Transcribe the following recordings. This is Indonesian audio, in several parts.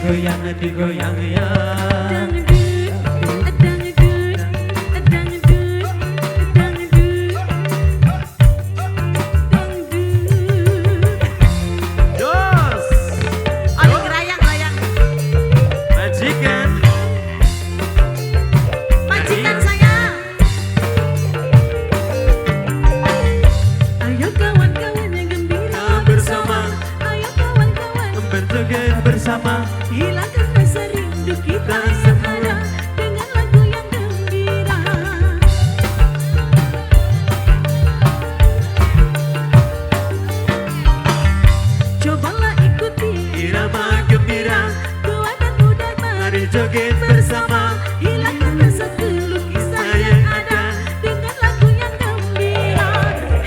digoyang digoyang ya. Bersama hilangkan rasa rindu kita yang ada dengan lagu yang gembira. Cobalah ikuti irama gembira, doa dan mudah mari joget bersama. Hilangkan rasa keluh kisah yang ada dengan lagu yang gembira.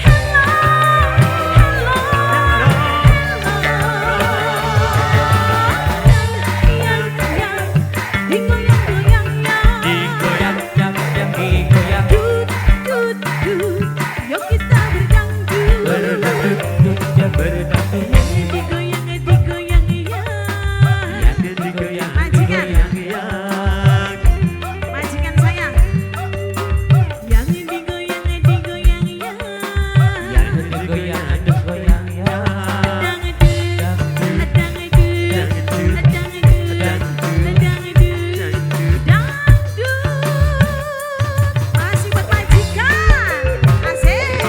Hello, hello, digoyang-goyang ya. Digoyang yang digoyang. Dut, dut, dut, yuk kita berdangdut. Berdangdut ya berdangdut. Yang digoyang ya. Yang digoyang digoyang ya. Majikan sayang. Yang digoyang ya. Yang digoyang digoyang ya. Masih buat majikan. Asik.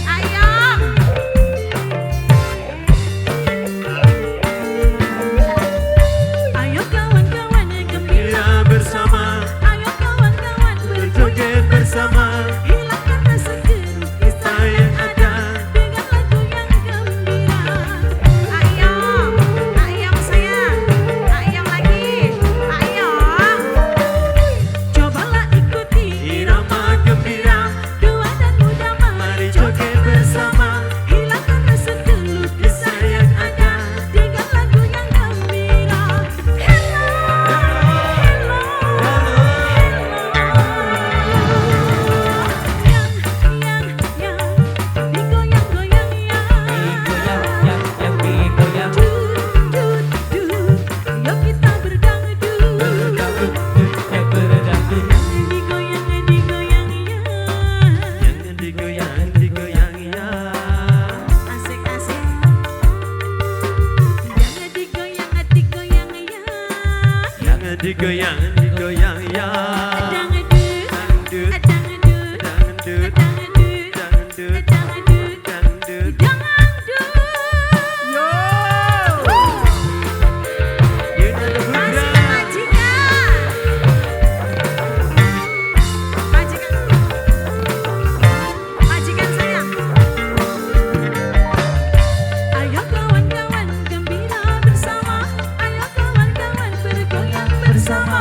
Ayo. Ayo kawan-kawan gembira Bersama Ayo kawan-kawan berjoget bersama. hilangkan rasa keluh kisah yang ada dengan lagu yang gembira. Ayo, ayo sayang, ayo lagi, ayo. Cobalah ikuti Irama gembira, doa dan mudah mari joget bersama. hilangkan rasa keluh kisah yang ada dengan lagu yang gembira. Hello, hello, yang digoyang-goyang ya. Digoyang yang digoyang. Dut, dut, yuk kita berdangdut. Berdangdut ya berdangdut. Digoyang ya. Yang digoyang digoyang ya. Asik-asik. Jangan digoyang ya. Yang digoyang digoyang ya. Dangdut, Dangdut, dangdut, dangdut, dangdut, dangdut, dangdut, dangdut. dangdut. Yo. Yuna Masih Putra. majikan. Majikan sayang. Ayo kawan-kawan gembira bersama. Ayo kawan-kawan bergoyang bersama.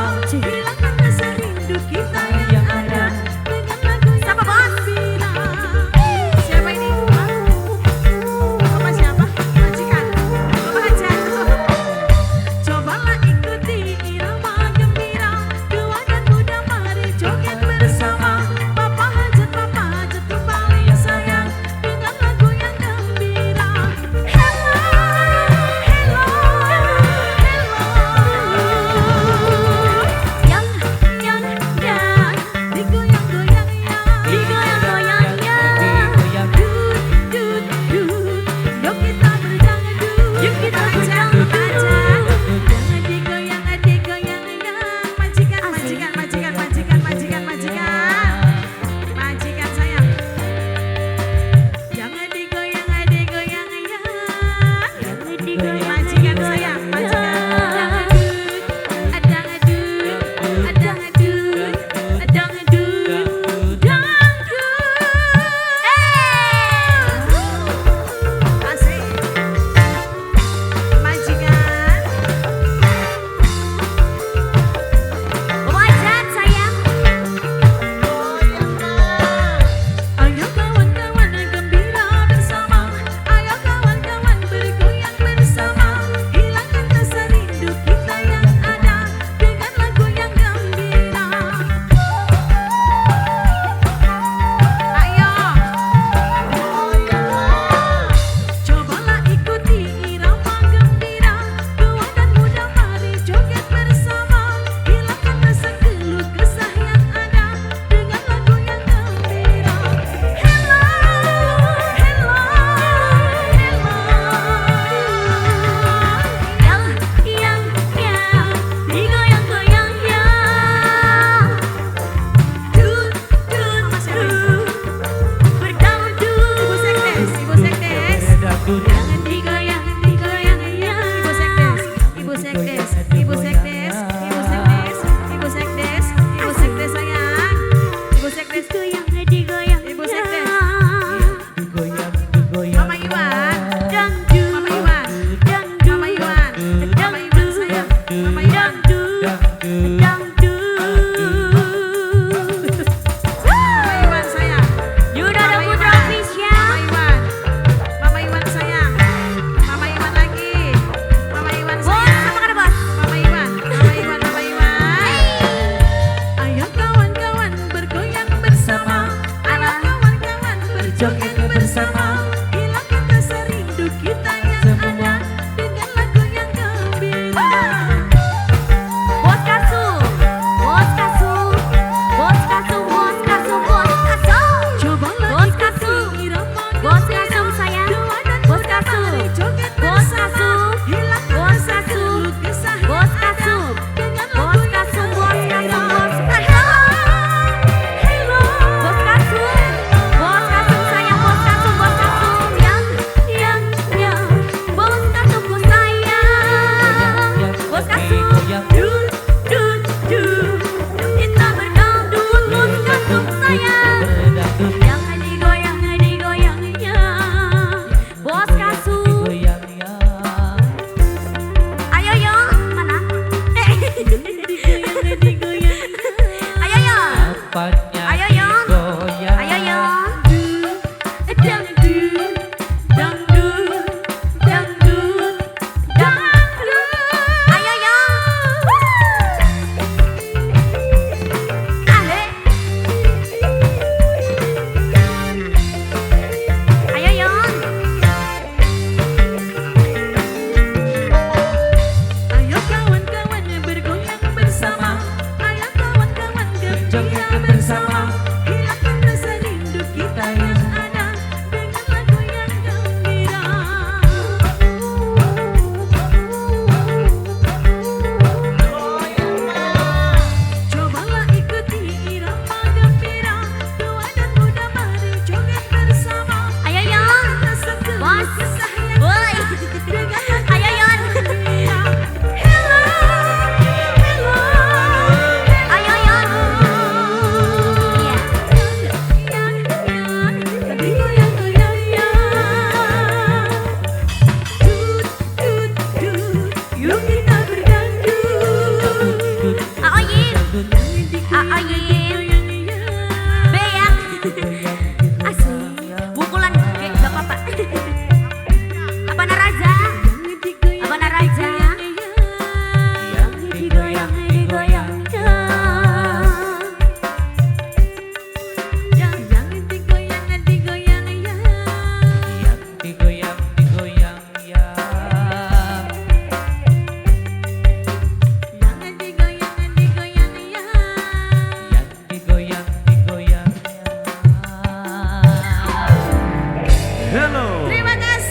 Jangan